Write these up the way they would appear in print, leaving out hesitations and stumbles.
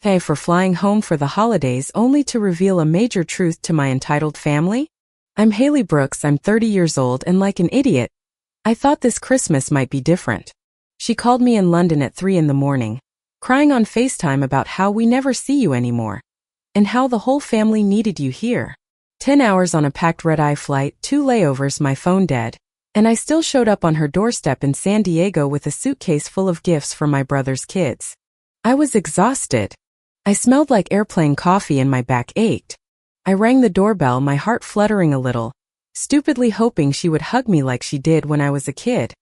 Pay for flying home for the holidays only to reveal a major truth to my entitled family? I'm Haley Brooks, I'm 30 years old and like an idiot, I thought this Christmas might be different. She called me in London at 3 in the morning, crying on FaceTime about how we never see you anymore, and how the whole family needed you here. 10 hours on a packed red-eye flight, 2 layovers, my phone dead, and I still showed up on her doorstep in San Diego with a suitcase full of gifts for my brother's kids. I was exhausted. I smelled like airplane coffee and my back ached. I rang the doorbell, my heart fluttering a little, stupidly hoping she would hug me like she did when I was a kid.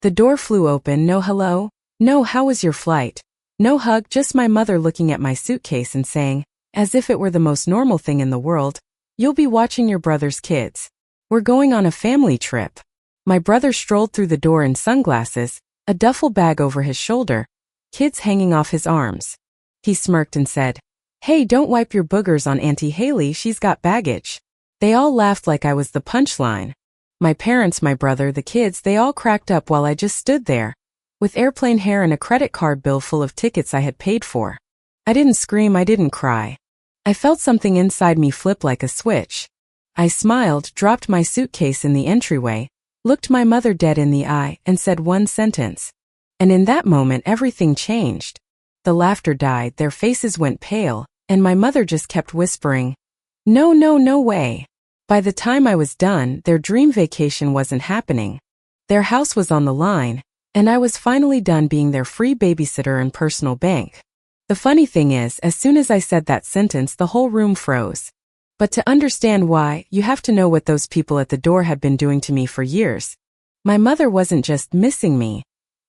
The door flew open, no hello, no how was your flight, no hug, just my mother looking at my suitcase and saying, as if it were the most normal thing in the world, you'll be watching your brother's kids. We're going on a family trip. My brother strolled through the door in sunglasses, a duffel bag over his shoulder, kids hanging off his arms. He smirked and said, "Hey, don't wipe your boogers on Auntie Haley, she's got baggage." They all laughed like I was the punchline. My parents, my brother, the kids, they all cracked up while I just stood there, with airplane hair and a credit card bill full of tickets I had paid for. I didn't scream, I didn't cry. I felt something inside me flip like a switch. I smiled, dropped my suitcase in the entryway, looked my mother dead in the eye, and said one sentence. And in that moment everything changed. The laughter died, their faces went pale, and my mother just kept whispering, "No, no, no way." By the time I was done, their dream vacation wasn't happening. Their house was on the line, and I was finally done being their free babysitter and personal bank. The funny thing is, as soon as I said that sentence, the whole room froze. But to understand why, you have to know what those people at the door had been doing to me for years. My mother wasn't just missing me.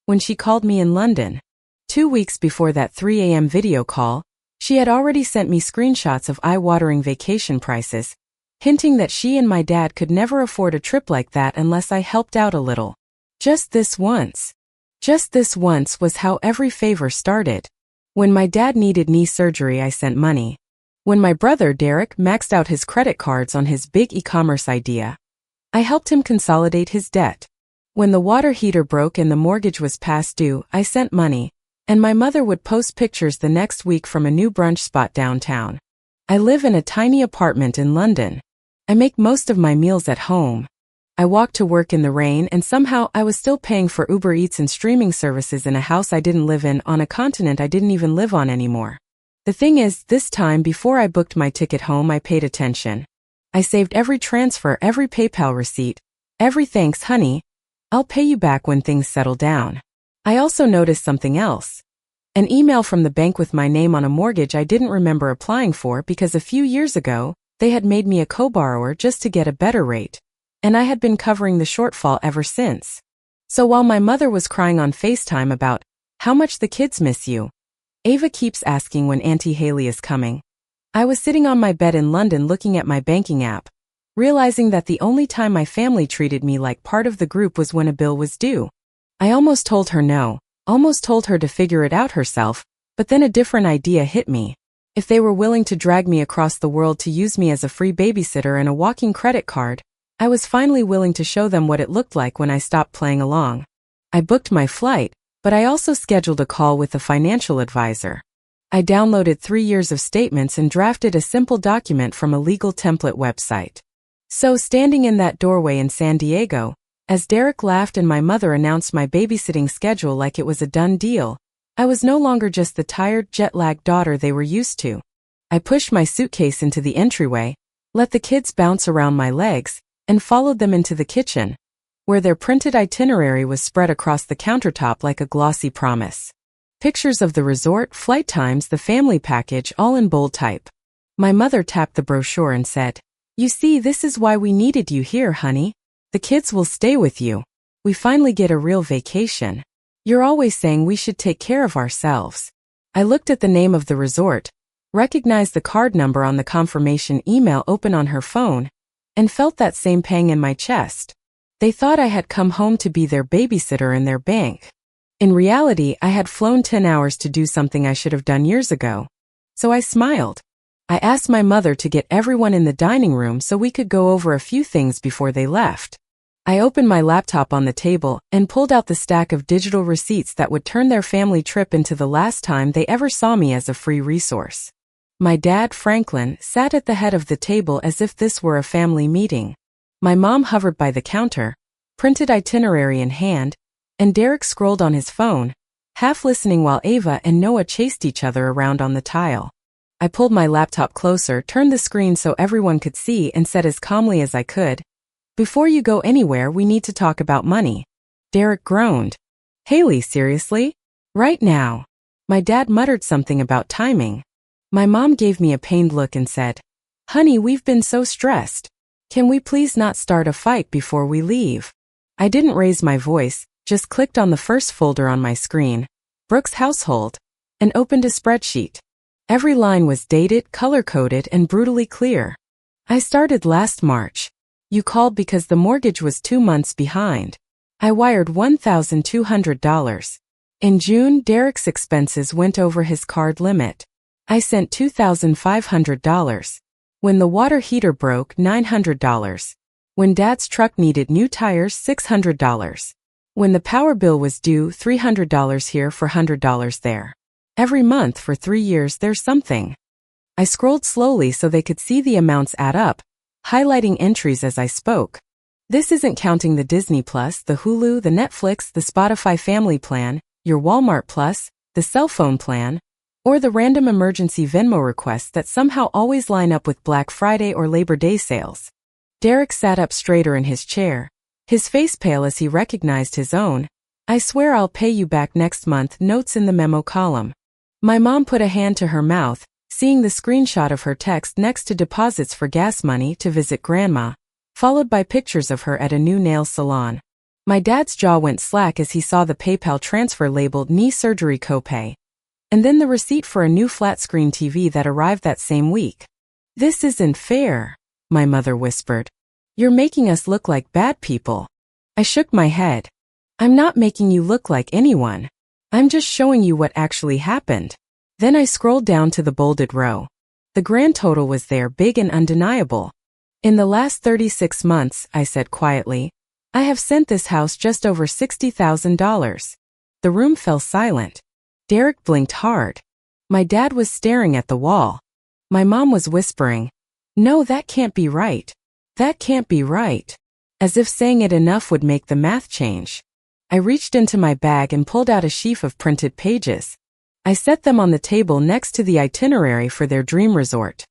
When she called me in London, 2 weeks before that 3 a.m. video call, she had already sent me screenshots of eye-watering vacation prices, hinting that she and my dad could never afford a trip like that unless I helped out a little. Just this once. Just this once was how every favor started. When my dad needed knee surgery, I sent money. When my brother Derek maxed out his credit cards on his big e-commerce idea, I helped him consolidate his debt. When the water heater broke and the mortgage was past due, I sent money, and my mother would post pictures the next week from a new brunch spot downtown. I live in a tiny apartment in London. I make most of my meals at home. I walk to work in the rain, and somehow I was still paying for Uber Eats and streaming services in a house I didn't live in, on a continent I didn't even live on anymore. The thing is, this time before I booked my ticket home, I paid attention. I saved every transfer, every PayPal receipt, every "thanks, honey, I'll pay you back when things settle down." I also noticed something else. An email from the bank with my name on a mortgage I didn't remember applying for because a few years ago, they had made me a co-borrower just to get a better rate, and I had been covering the shortfall ever since. So while my mother was crying on FaceTime about how much the kids miss you, Ava keeps asking when Auntie Haley is coming, I was sitting on my bed in London looking at my banking app, realizing that the only time my family treated me like part of the group was when a bill was due. I almost told her no, almost told her to figure it out herself, but then a different idea hit me. If they were willing to drag me across the world to use me as a free babysitter and a walking credit card, I was finally willing to show them what it looked like when I stopped playing along. I booked my flight, but I also scheduled a call with a financial advisor. I downloaded 3 years of statements and drafted a simple document from a legal template website. So standing in that doorway in San Diego, as Derek laughed and my mother announced my babysitting schedule like it was a done deal, I was no longer just the tired, jet-lagged daughter they were used to. I pushed my suitcase into the entryway, let the kids bounce around my legs, and followed them into the kitchen, where their printed itinerary was spread across the countertop like a glossy promise. Pictures of the resort, flight times, the family package, all in bold type. My mother tapped the brochure and said, "You see, this is why we needed you here, honey. The kids will stay with you. We finally get a real vacation. You're always saying we should take care of ourselves." I looked at the name of the resort, recognized the card number on the confirmation email open on her phone, and felt that same pang in my chest. They thought I had come home to be their babysitter in their bank. In reality, I had flown 10 hours to do something I should have done years ago. So I smiled. I asked my mother to get everyone in the dining room so we could go over a few things before they left. I opened my laptop on the table and pulled out the stack of digital receipts that would turn their family trip into the last time they ever saw me as a free resource. My dad, Franklin, sat at the head of the table as if this were a family meeting. My mom hovered by the counter, printed itinerary in hand, and Derek scrolled on his phone, half listening while Ava and Noah chased each other around on the tile. I pulled my laptop closer, turned the screen so everyone could see, and said as calmly as I could, "Before you go anywhere, we need to talk about money." Derek groaned. "Haley, seriously? Right now?" My dad muttered something about timing. My mom gave me a pained look and said, "Honey, we've been so stressed. Can we please not start a fight before we leave?" I didn't raise my voice, just clicked on the first folder on my screen, Brooks' Household, and opened a spreadsheet. Every line was dated, color-coded, and brutally clear. I started last March. You called because the mortgage was 2 months behind. I wired $1,200. In June, Derek's expenses went over his card limit. I sent $2,500. When the water heater broke, $900. When Dad's truck needed new tires, $600. When the power bill was due, $300 here for $100 there. Every month for 3 years there's something. I scrolled slowly so they could see the amounts add up, highlighting entries as I spoke. This isn't counting the Disney Plus, the Hulu, the Netflix, the Spotify Family Plan, your Walmart Plus, the cell phone plan, or the random emergency Venmo requests that somehow always line up with Black Friday or Labor Day sales. Derek sat up straighter in his chair, his face pale as he recognized his own. "I swear I'll pay you back next month," notes in the memo column. My mom put a hand to her mouth, seeing the screenshot of her text next to deposits for gas money to visit grandma, followed by pictures of her at a new nail salon. My dad's jaw went slack as he saw the PayPal transfer labeled knee surgery copay, and then the receipt for a new flat-screen TV that arrived that same week. "This isn't fair," my mother whispered. "You're making us look like bad people." I shook my head. "I'm not making you look like anyone. I'm just showing you what actually happened." Then I scrolled down to the bolded row. The grand total was there, big and undeniable. "In the last 36 months, I said quietly, "I have sent this house just over $60,000. The room fell silent. Derek blinked hard. My dad was staring at the wall. My mom was whispering, "No, that can't be right. That can't be right." As if saying it enough would make the math change. I reached into my bag and pulled out a sheaf of printed pages. I set them on the table next to the itinerary for their dream resort.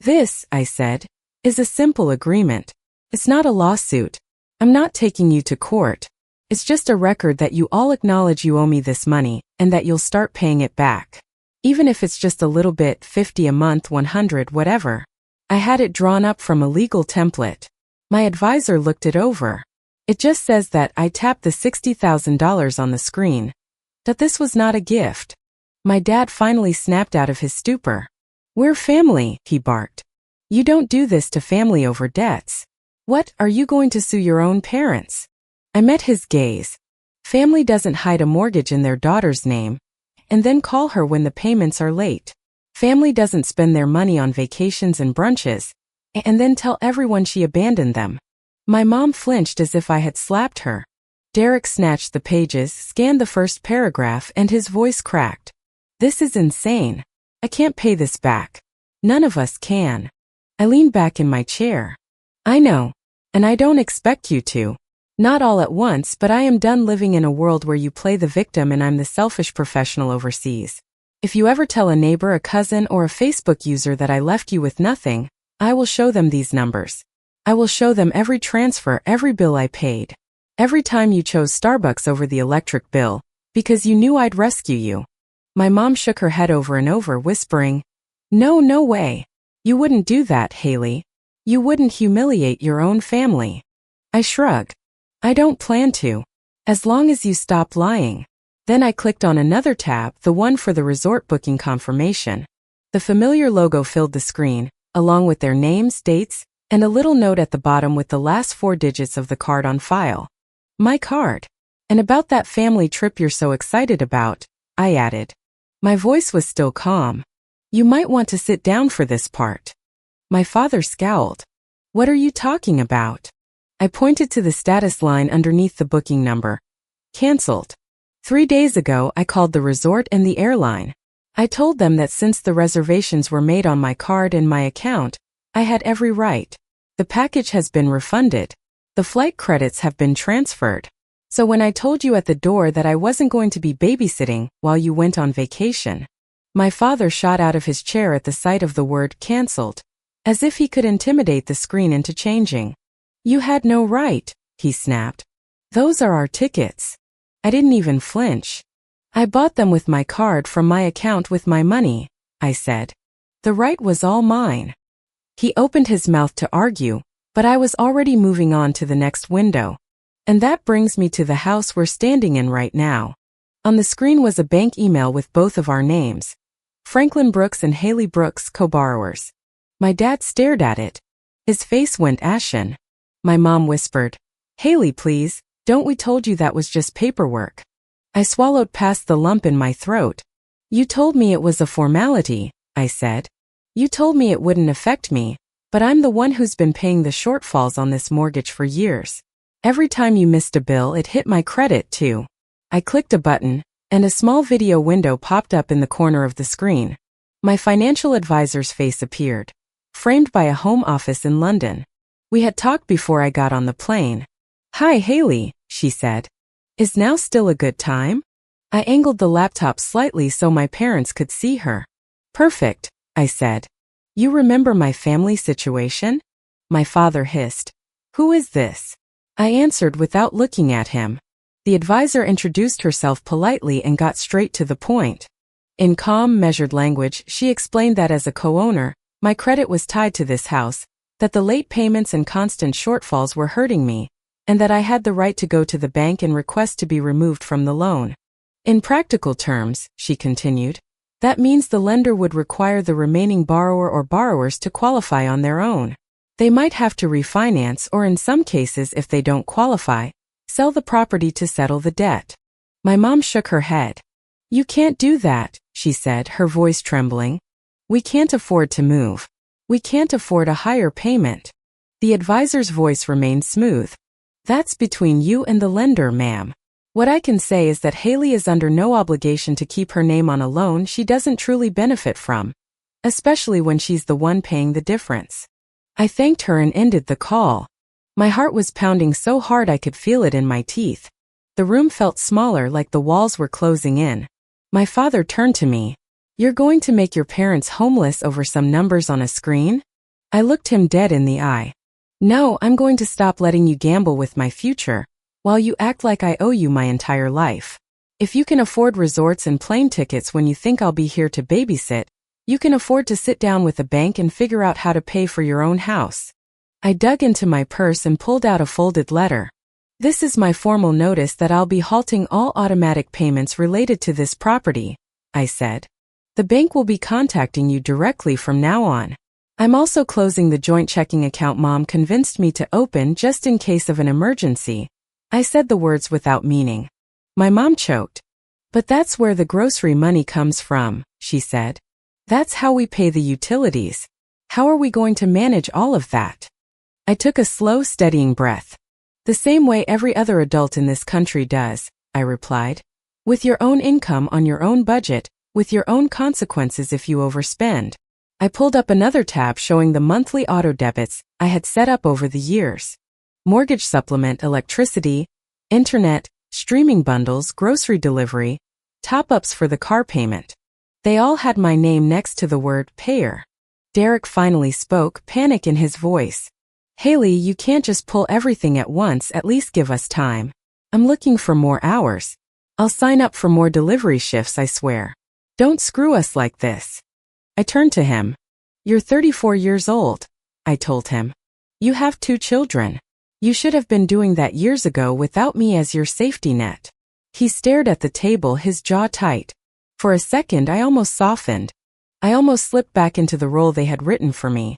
"This," I said, "is a simple agreement. It's not a lawsuit. I'm not taking you to court. It's just a record that you all acknowledge you owe me this money, and that you'll start paying it back. Even if it's just a little bit, 50 a month, 100, whatever." I had it drawn up from a legal template. My advisor looked it over. "It just says that I tapped the $60,000 on the screen. That this was not a gift." My dad finally snapped out of his stupor. "We're family," he barked. "You don't do this to family over debts. What, are you going to sue your own parents?" I met his gaze. Family doesn't hide a mortgage in their daughter's name and then call her when the payments are late. Family doesn't spend their money on vacations and brunches and then tell everyone she abandoned them. My mom flinched as if I had slapped her. Derek snatched the pages, scanned the first paragraph, and his voice cracked. "This is insane. I can't pay this back. None of us can." I leaned back in my chair. "I know. And I don't expect you to. Not all at once, but I am done living in a world where you play the victim and I'm the selfish professional overseas. If you ever tell a neighbor, a cousin, or a Facebook user that I left you with nothing, I will show them these numbers. I will show them every transfer, every bill I paid. Every time you chose Starbucks over the electric bill, because you knew I'd rescue you." My mom shook her head over and over, whispering, "No, no way. You wouldn't do that, Haley. You wouldn't humiliate your own family." I shrugged. "I don't plan to. As long as you stop lying." Then I clicked on another tab, the one for the resort booking confirmation. The familiar logo filled the screen, along with their names, dates, and a little note at the bottom with the last 4 digits of the card on file. "My card. And about that family trip you're so excited about," I added. My voice was still calm. "You might want to sit down for this part." My father scowled. "What are you talking about?" I pointed to the status line underneath the booking number. Cancelled. 3 days ago, I called the resort and the airline. I told them that since the reservations were made on my card and my account, I had every right. The package has been refunded. The flight credits have been transferred. So when I told you at the door that I wasn't going to be babysitting while you went on vacation, my father shot out of his chair at the sight of the word cancelled, as if he could intimidate the screen into changing. You had no right, he snapped. Those are our tickets. I didn't even flinch. I bought them with my card from my account with my money, I said. The right was all mine. He opened his mouth to argue, but I was already moving on to the next window. And that brings me to the house we're standing in right now. On the screen was a bank email with both of our names. Franklin Brooks and Haley Brooks, co-borrowers. My dad stared at it. His face went ashen. My mom whispered, Haley, please, don't we told you that was just paperwork? I swallowed past the lump in my throat. You told me it was a formality, I said. You told me it wouldn't affect me, but I'm the one who's been paying the shortfalls on this mortgage for years. Every time you missed a bill, it hit my credit too. I clicked a button, and a small video window popped up in the corner of the screen. My financial advisor's face appeared, framed by a home office in London. We had talked before I got on the plane. Hi, Haley, she said. Is now still a good time? I angled the laptop slightly so my parents could see her. Perfect, I said. You remember my family situation? My father hissed. Who is this? I answered without looking at him. The advisor introduced herself politely and got straight to the point. In calm, measured language, she explained that as a co-owner, my credit was tied to this house, that the late payments and constant shortfalls were hurting me, and that I had the right to go to the bank and request to be removed from the loan. In practical terms, she continued, that means the lender would require the remaining borrower or borrowers to qualify on their own. They might have to refinance or in some cases, if they don't qualify, sell the property to settle the debt. My mom shook her head. You can't do that, she said, her voice trembling. We can't afford to move. We can't afford a higher payment. The advisor's voice remained smooth. That's between you and the lender, ma'am. What I can say is that Haley is under no obligation to keep her name on a loan she doesn't truly benefit from, especially when she's the one paying the difference. I thanked her and ended the call. My heart was pounding so hard I could feel it in my teeth. The room felt smaller, like the walls were closing in. My father turned to me. You're going to make your parents homeless over some numbers on a screen? I looked him dead in the eye. No, I'm going to stop letting you gamble with my future, while you act like I owe you my entire life. If you can afford resorts and plane tickets when you think I'll be here to babysit, you can afford to sit down with a bank and figure out how to pay for your own house. I dug into my purse and pulled out a folded letter. This is my formal notice that I'll be halting all automatic payments related to this property, I said. The bank will be contacting you directly from now on. I'm also closing the joint checking account Mom convinced me to open just in case of an emergency. I said the words without meaning. My mom choked. But that's where the grocery money comes from, she said. That's how we pay the utilities. How are we going to manage all of that? I took a slow, steadying breath. The same way every other adult in this country does, I replied. With your own income on your own budget, with your own consequences if you overspend. I pulled up another tab showing the monthly auto debits I had set up over the years. Mortgage supplement, electricity, internet, streaming bundles, grocery delivery, top-ups for the car payment. They all had my name next to the word payer. Derek finally spoke, panic in his voice. Haley, you can't just pull everything at once, at least give us time. I'm looking for more hours. I'll sign up for more delivery shifts, I swear. Don't screw us like this. I turned to him. You're 34 years old, I told him. You have 2 children. You should have been doing that years ago without me as your safety net. He stared at the table, his jaw tight. For a second, I almost softened. I almost slipped back into the role they had written for me.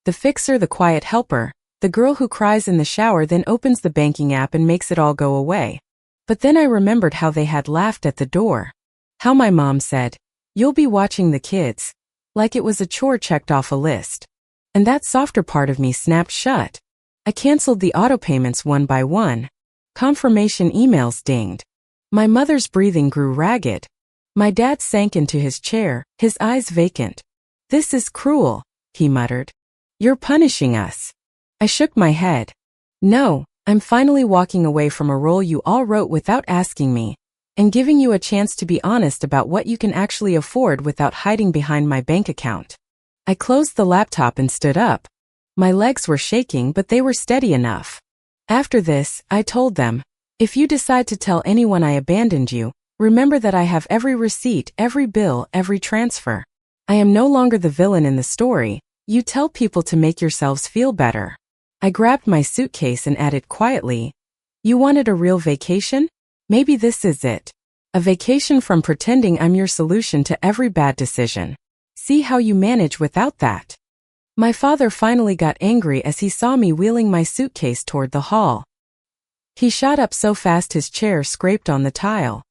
The fixer, the quiet helper, the girl who cries in the shower then opens the banking app and makes it all go away. But then I remembered how they had laughed at the door. How my mom said, "You'll be watching the kids," like it was a chore checked off a list. And that softer part of me snapped shut. I canceled the auto payments one by one. Confirmation emails dinged. My mother's breathing grew ragged. My dad sank into his chair, his eyes vacant. "This is cruel," he muttered. "You're punishing us." I shook my head. "No, I'm finally walking away from a role you all wrote without asking me, and giving you a chance to be honest about what you can actually afford without hiding behind my bank account." I closed the laptop and stood up. My legs were shaking, but they were steady enough. "After this," I told them, "if you decide to tell anyone I abandoned you, remember that I have every receipt, every bill, every transfer. I am no longer the villain in the story. You tell people to make yourselves feel better." I grabbed my suitcase and added quietly, "You wanted a real vacation? Maybe this is it. A vacation from pretending I'm your solution to every bad decision. See how you manage without that." My father finally got angry as he saw me wheeling my suitcase toward the hall. He shot up so fast his chair scraped on the tile.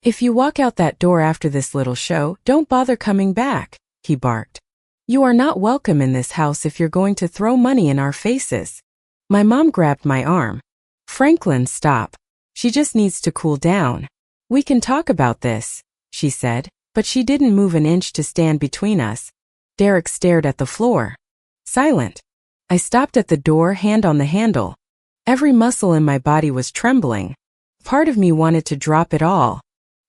"If you walk out that door after this little show, don't bother coming back," he barked. "You are not welcome in this house if you're going to throw money in our faces." My mom grabbed my arm. "Franklin, stop. She just needs to cool down. We can talk about this," she said, but she didn't move an inch to stand between us. Derek stared at the floor. Silent. I stopped at the door, hand on the handle. Every muscle in my body was trembling. Part of me wanted to drop it all.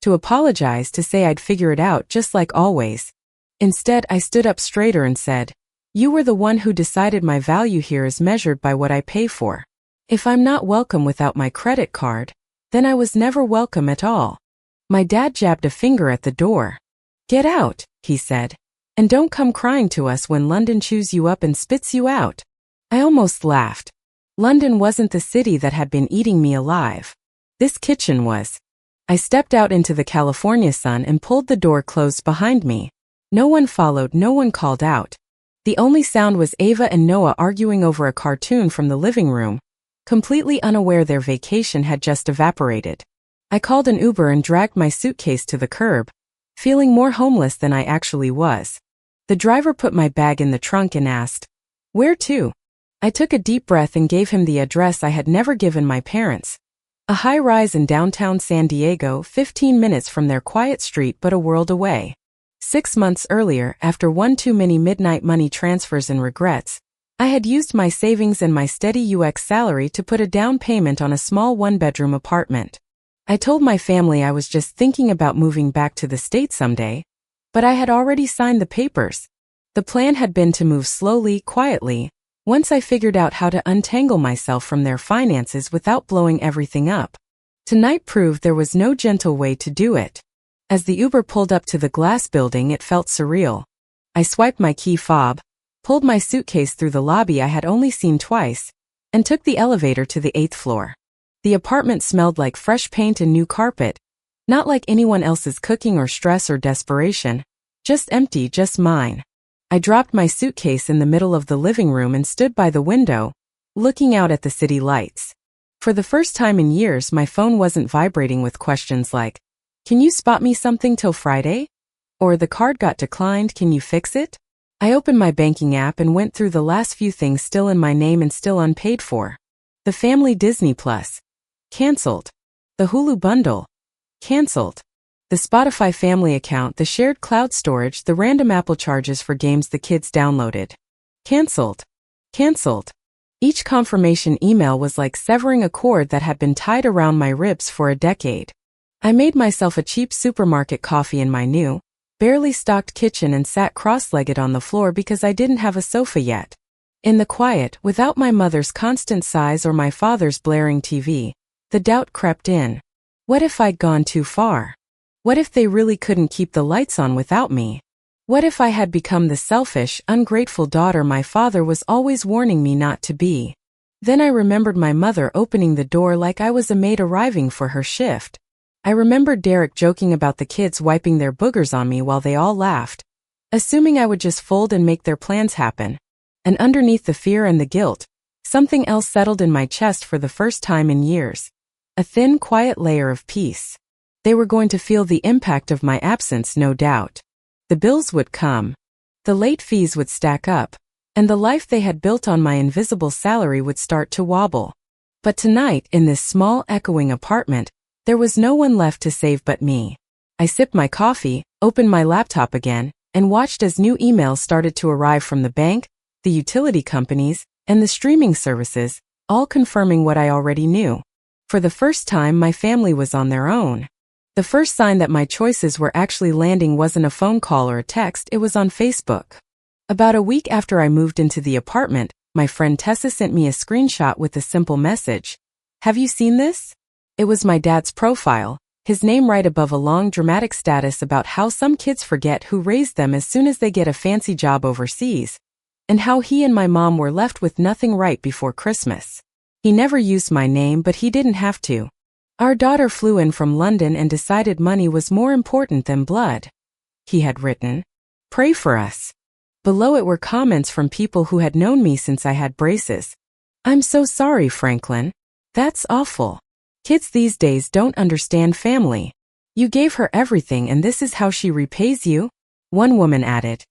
To apologize, to say I'd figure it out just like always. Instead, I stood up straighter and said, "You were the one who decided my value here is measured by what I pay for. If I'm not welcome without my credit card, then I was never welcome at all." My dad jabbed a finger at the door. "Get out," he said, "and don't come crying to us when London chews you up and spits you out." I almost laughed. London wasn't the city that had been eating me alive. This kitchen was. I stepped out into the California sun and pulled the door closed behind me. No one followed, no one called out. The only sound was Ava and Noah arguing over a cartoon from the living room, completely unaware their vacation had just evaporated. I called an Uber and dragged my suitcase to the curb, feeling more homeless than I actually was. The driver put my bag in the trunk and asked, "Where to?" I took a deep breath and gave him the address I had never given my parents. A high-rise in downtown San Diego, 15 minutes from their quiet street but a world away. 6 months earlier, after one too many midnight money transfers and regrets, I had used my savings and my steady UX salary to put a down payment on a small one-bedroom apartment. I told my family I was just thinking about moving back to the States someday, but I had already signed the papers. The plan had been to move slowly, quietly, once I figured out how to untangle myself from their finances without blowing everything up. Tonight proved there was no gentle way to do it. As the Uber pulled up to the glass building, it felt surreal. I swiped my key fob, pulled my suitcase through the lobby I had only seen twice, and took the elevator to the 8th floor. The apartment smelled like fresh paint and new carpet, not like anyone else's cooking or stress or desperation, just empty, just mine. I dropped my suitcase in the middle of the living room and stood by the window, looking out at the city lights. For the first time in years, my phone wasn't vibrating with questions like, "Can you spot me something till Friday?" Or "The card got declined, can you fix it?" I opened my banking app and went through the last few things still in my name and still unpaid for. The family Disney Plus. Cancelled. The Hulu bundle. Cancelled. The Spotify family account, the shared cloud storage, the random Apple charges for games the kids downloaded. Cancelled. Cancelled. Each confirmation email was like severing a cord that had been tied around my ribs for a decade. I made myself a cheap supermarket coffee in my new, barely stocked kitchen and sat cross-legged on the floor because I didn't have a sofa yet. In the quiet, without my mother's constant sighs or my father's blaring TV, the doubt crept in. What if I'd gone too far? What if they really couldn't keep the lights on without me? What if I had become the selfish, ungrateful daughter my father was always warning me not to be? Then I remembered my mother opening the door like I was a maid arriving for her shift. I remembered Derek joking about the kids wiping their boogers on me while they all laughed, assuming I would just fold and make their plans happen. And underneath the fear and the guilt, something else settled in my chest for the first time in years. A thin, quiet layer of peace. They were going to feel the impact of my absence, no doubt. The bills would come. The late fees would stack up. and the life they had built on my invisible salary would start to wobble. But tonight, in this small, echoing apartment, there was no one left to save but me. I sipped my coffee, opened my laptop again, and watched as new emails started to arrive from the bank, the utility companies, and the streaming services, all confirming what I already knew. For the first time, my family was on their own. The first sign that my choices were actually landing wasn't a phone call or a text, it was on Facebook. About a week after I moved into the apartment, my friend Tessa sent me a screenshot with a simple message. "Have you seen this?" It was my dad's profile, his name right above a long dramatic status about how some kids forget who raised them as soon as they get a fancy job overseas, and how he and my mom were left with nothing right before Christmas. He never used my name, but he didn't have to. Our daughter flew in from London and decided money was more important than blood. He had written, "Pray for us." Below it were comments from people who had known me since I had braces. "I'm so sorry, Franklin. That's awful. Kids these days don't understand family. You gave her everything and this is how she repays you?" One woman added,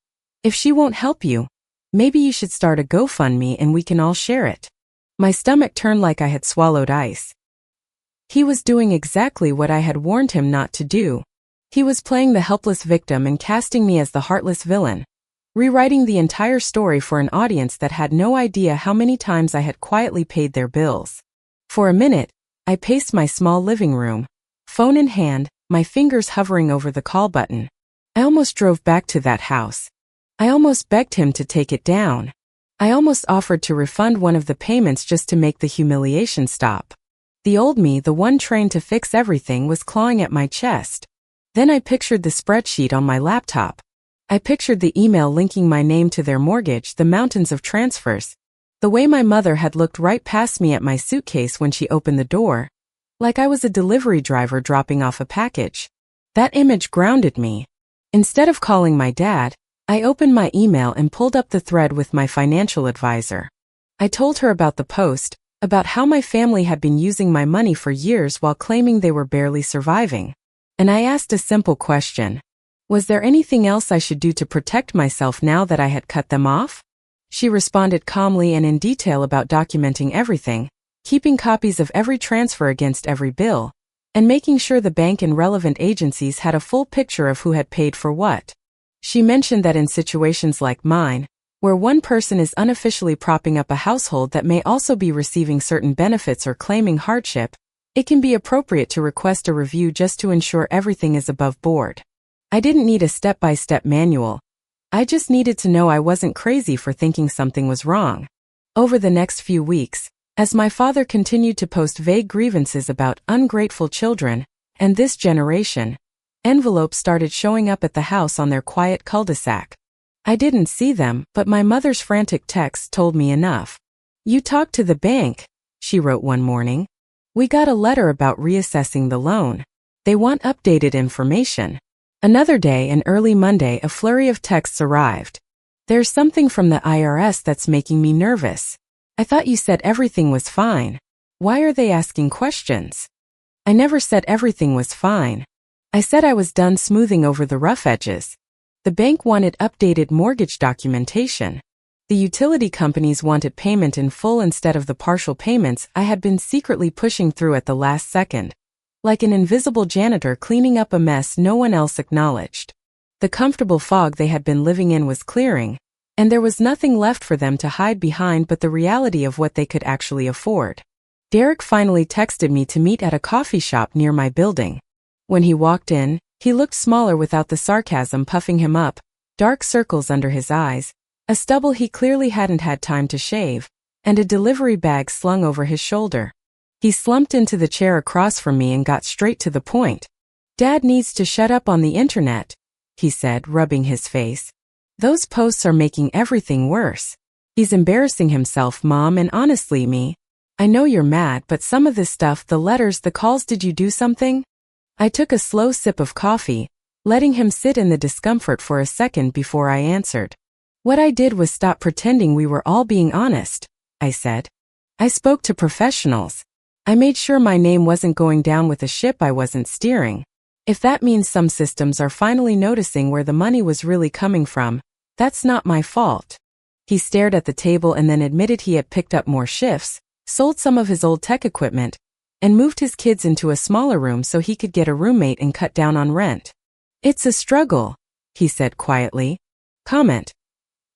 "If she won't help you, maybe you should start a GoFundMe and we can all share it." My stomach turned like I had swallowed ice. He was doing exactly what I had warned him not to do. He was playing the helpless victim and casting me as the heartless villain, rewriting the entire story for an audience that had no idea how many times I had quietly paid their bills. For a minute, I paced my small living room, phone in hand, my fingers hovering over the call button. I almost drove back to that house. I almost begged him to take it down. I almost offered to refund one of the payments just to make the humiliation stop. The old me, the one trained to fix everything, was clawing at my chest. Then I pictured the spreadsheet on my laptop. I pictured the email linking my name to their mortgage, the mountains of transfers, the way my mother had looked right past me at my suitcase when she opened the door, like I was a delivery driver dropping off a package. That image grounded me. Instead of calling my dad, I opened my email and pulled up the thread with my financial advisor. I told her about the post, about how my family had been using my money for years while claiming they were barely surviving. And I asked a simple question. Was there anything else I should do to protect myself now that I had cut them off? She responded calmly and in detail about documenting everything, keeping copies of every transfer against every bill, and making sure the bank and relevant agencies had a full picture of who had paid for what. She mentioned that in situations like mine, where one person is unofficially propping up a household that may also be receiving certain benefits or claiming hardship, it can be appropriate to request a review just to ensure everything is above board. I didn't need a step-by-step manual. I just needed to know I wasn't crazy for thinking something was wrong. Over the next few weeks, as my father continued to post vague grievances about ungrateful children and this generation, envelopes started showing up at the house on their quiet cul-de-sac. I didn't see them, but my mother's frantic texts told me enough. "You talked to the bank," she wrote one morning. "We got a letter about reassessing the loan. They want updated information." Another day, and early Monday, a flurry of texts arrived. "There's something from the IRS that's making me nervous. I thought you said everything was fine. Why are they asking questions?" I never said everything was fine. I said I was done smoothing over the rough edges. The bank wanted updated mortgage documentation. The utility companies wanted payment in full instead of the partial payments I had been secretly pushing through at the last second, like an invisible janitor cleaning up a mess no one else acknowledged. The comfortable fog they had been living in was clearing, and there was nothing left for them to hide behind but the reality of what they could actually afford. Derek finally texted me to meet at a coffee shop near my building. When he walked in, he looked smaller without the sarcasm puffing him up, dark circles under his eyes, a stubble he clearly hadn't had time to shave, and a delivery bag slung over his shoulder. He slumped into the chair across from me and got straight to the point. "Dad needs to shut up on the internet," he said, rubbing his face. "Those posts are making everything worse. He's embarrassing himself, Mom, and honestly, I know you're mad, but some of this stuff, the letters, the calls, did you do something?" I took a slow sip of coffee, letting him sit in the discomfort for a second before I answered. "What I did was stop pretending we were all being honest," I said. "I spoke to professionals. I made sure my name wasn't going down with a ship I wasn't steering. If that means some systems are finally noticing where the money was really coming from, that's not my fault." He stared at the table and then admitted he had picked up more shifts, sold some of his old tech equipment, and moved his kids into a smaller room so he could get a roommate and cut down on rent. It's a struggle, he said quietly. Comment.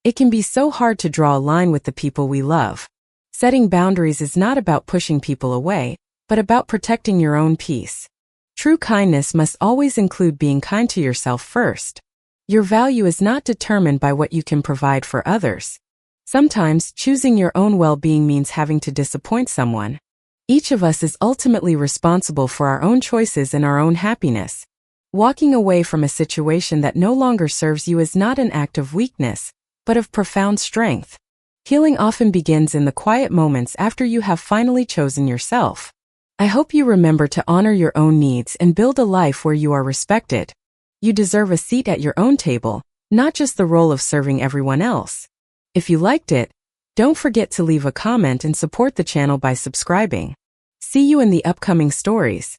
It can be so hard to draw a line with the people we love. Setting boundaries is not about pushing people away, but about protecting your own peace. True kindness must always include being kind to yourself first. Your value is not determined by what you can provide for others. Sometimes choosing your own well-being means having to disappoint someone. Each of us is ultimately responsible for our own choices and our own happiness. Walking away from a situation that no longer serves you is not an act of weakness, but of profound strength. Healing often begins in the quiet moments after you have finally chosen yourself. I hope you remember to honor your own needs and build a life where you are respected. You deserve a seat at your own table, not just the role of serving everyone else. If you liked it, don't forget to leave a comment and support the channel by subscribing. See you in the upcoming stories.